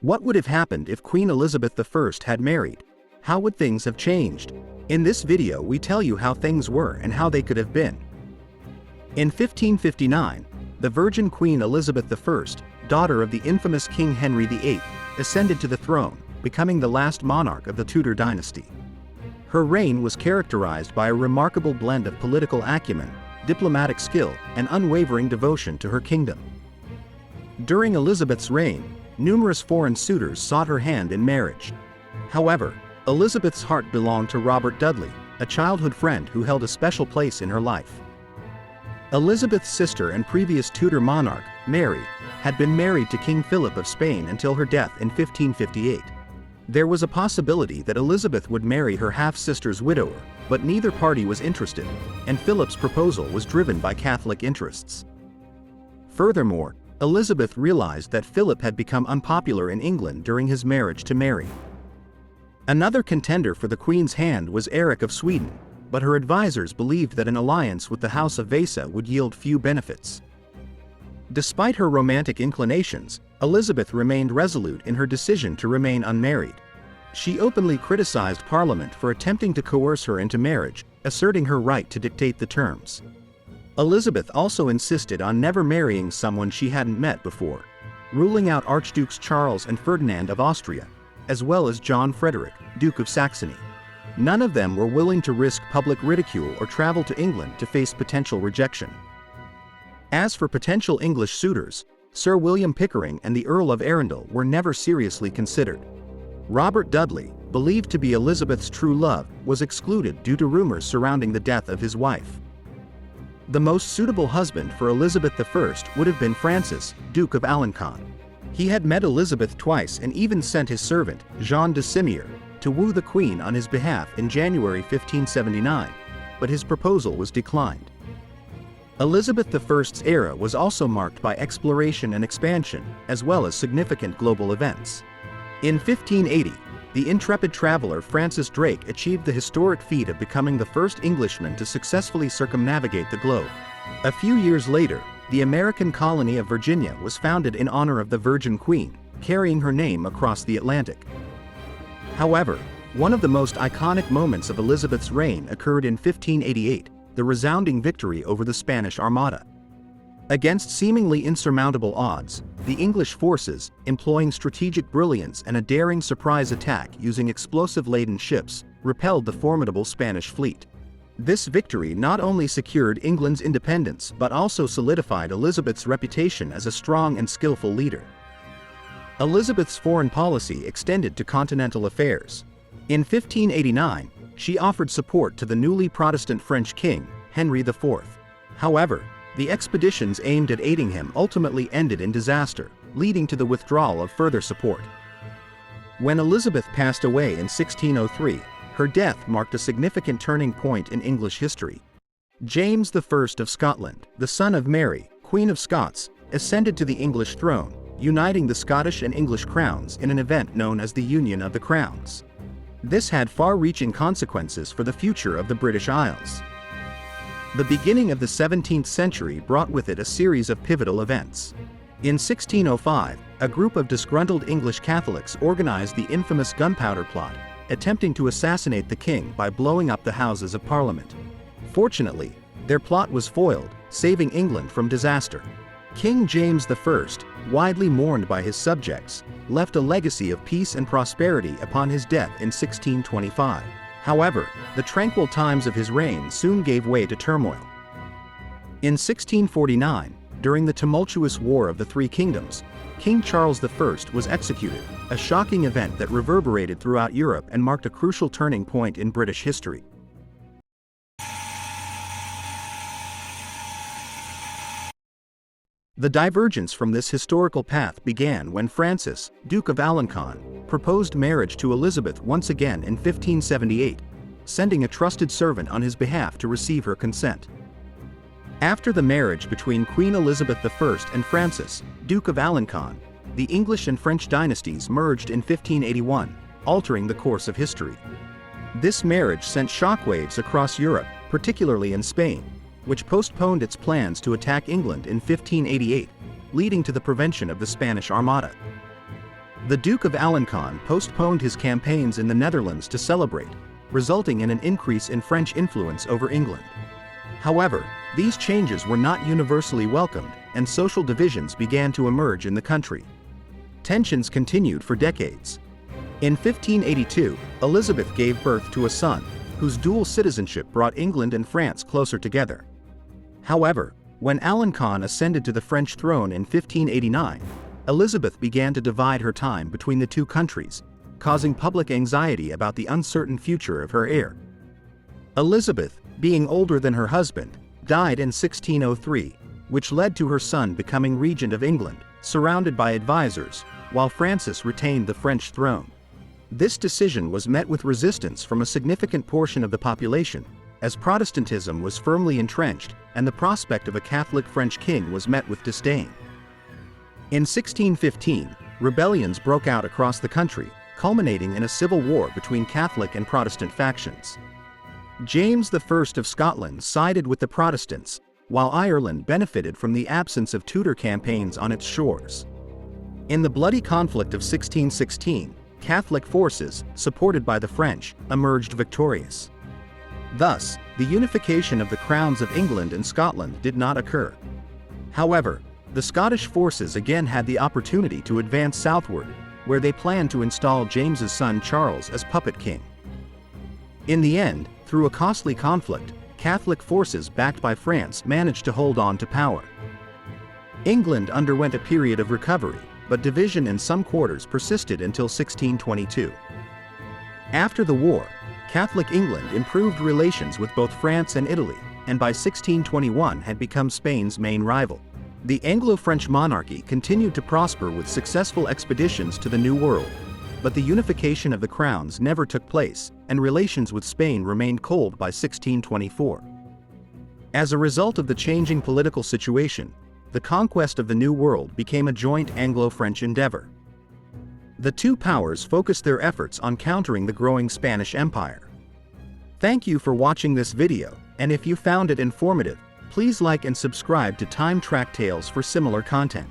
What would have happened if Queen Elizabeth I had married? How would things have changed? In this video we tell you how things were and how they could have been. In 1559, the Virgin Queen Elizabeth I, daughter of the infamous King Henry VIII, ascended to the throne, becoming the last monarch of the Tudor dynasty. Her reign was characterized by a remarkable blend of political acumen, diplomatic skill, and unwavering devotion to her kingdom. During Elizabeth's reign, numerous foreign suitors sought her hand in marriage. However, Elizabeth's heart belonged to Robert Dudley, a childhood friend who held a special place in her life. Elizabeth's sister and previous Tudor monarch, Mary, had been married to King Philip of Spain until her death in 1558. There was a possibility that Elizabeth would marry her half-sister's widower, but neither party was interested, and Philip's proposal was driven by Catholic interests. Furthermore, Elizabeth realized that Philip had become unpopular in England during his marriage to Mary. Another contender for the Queen's hand was Eric of Sweden, but her advisors believed that an alliance with the House of Vasa would yield few benefits. Despite her romantic inclinations, Elizabeth remained resolute in her decision to remain unmarried. She openly criticized Parliament for attempting to coerce her into marriage, asserting her right to dictate the terms. Elizabeth also insisted on never marrying someone she hadn't met before, ruling out Archdukes Charles and Ferdinand of Austria, as well as John Frederick, Duke of Saxony. None of them were willing to risk public ridicule or travel to England to face potential rejection. As for potential English suitors, Sir William Pickering and the Earl of Arundel were never seriously considered. Robert Dudley, believed to be Elizabeth's true love, was excluded due to rumors surrounding the death of his wife. The most suitable husband for Elizabeth I would have been Francis, Duke of Alencon. He had met Elizabeth twice and even sent his servant, Jean de Simier, to woo the Queen on his behalf in January 1579, but his proposal was declined. Elizabeth I's era was also marked by exploration and expansion, as well as significant global events. In 1580, the intrepid traveler Francis Drake achieved the historic feat of becoming the first Englishman to successfully circumnavigate the globe. A few years later, the American colony of Virginia was founded in honor of the Virgin Queen, carrying her name across the Atlantic. However, one of the most iconic moments of Elizabeth's reign occurred in 1588, the resounding victory over the Spanish Armada. Against seemingly insurmountable odds, the English forces, employing strategic brilliance and a daring surprise attack using explosive-laden ships, repelled the formidable Spanish fleet. This victory not only secured England's independence but also solidified Elizabeth's reputation as a strong and skillful leader. Elizabeth's foreign policy extended to continental affairs. In 1589, she offered support to the newly Protestant French king, Henry IV. However, the expeditions aimed at aiding him ultimately ended in disaster, leading to the withdrawal of further support. When Elizabeth passed away in 1603, her death marked a significant turning point in English history. James I of Scotland, the son of Mary, Queen of Scots, ascended to the English throne, uniting the Scottish and English crowns in an event known as the Union of the Crowns. This had far-reaching consequences for the future of the British Isles. The beginning of the 17th century brought with it a series of pivotal events. In 1605, a group of disgruntled English Catholics organized the infamous Gunpowder Plot, attempting to assassinate the king by blowing up the Houses of Parliament. Fortunately, their plot was foiled, saving England from disaster. King James I, widely mourned by his subjects, left a legacy of peace and prosperity upon his death in 1625. However, the tranquil times of his reign soon gave way to turmoil. In 1649, during the tumultuous War of the Three Kingdoms, King Charles I was executed, a shocking event that reverberated throughout Europe and marked a crucial turning point in British history. The divergence from this historical path began when Francis, Duke of Alencon, proposed marriage to Elizabeth once again in 1578, sending a trusted servant on his behalf to receive her consent. After the marriage between Queen Elizabeth I and Francis, Duke of Alencon, the English and French dynasties merged in 1581, altering the course of history. This marriage sent shockwaves across Europe, particularly in Spain, which postponed its plans to attack England in 1588, leading to the prevention of the Spanish Armada. The Duke of Alencon postponed his campaigns in the Netherlands to celebrate, resulting in an increase in French influence over England. However, these changes were not universally welcomed, and social divisions began to emerge in the country. Tensions continued for decades. In 1582, Elizabeth gave birth to a son, whose dual citizenship brought England and France closer together. However, when Alencon ascended to the French throne in 1589, Elizabeth began to divide her time between the two countries, causing public anxiety about the uncertain future of her heir. Elizabeth, being older than her husband, died in 1603, which led to her son becoming regent of England, surrounded by advisors, while Francis retained the French throne. This decision was met with resistance from a significant portion of the population, as Protestantism was firmly entrenched and the prospect of a Catholic French king was met with disdain. In 1615, rebellions broke out across the country, culminating in a civil war between Catholic and Protestant factions. James I of Scotland sided with the Protestants, while Ireland benefited from the absence of Tudor campaigns on its shores. In the bloody conflict of 1616, Catholic forces, supported by the French, emerged victorious. Thus, the unification of the crowns of England and Scotland did not occur. However, the Scottish forces again had the opportunity to advance southward, where they planned to install James's son Charles as puppet king. In the end, through a costly conflict, Catholic forces backed by France managed to hold on to power. England underwent a period of recovery, but division in some quarters persisted until 1622. After the war, Catholic England improved relations with both France and Italy, and by 1621 had become Spain's main rival. The Anglo-French monarchy continued to prosper with successful expeditions to the New World, but the unification of the crowns never took place, and relations with Spain remained cold by 1624. As a result of the changing political situation, the conquest of the New World became a joint Anglo-French endeavor. The two powers focused their efforts on countering the growing Spanish Empire. Thank you for watching this video, and if you found it informative, please like and subscribe to TimeTrek Tales for similar content.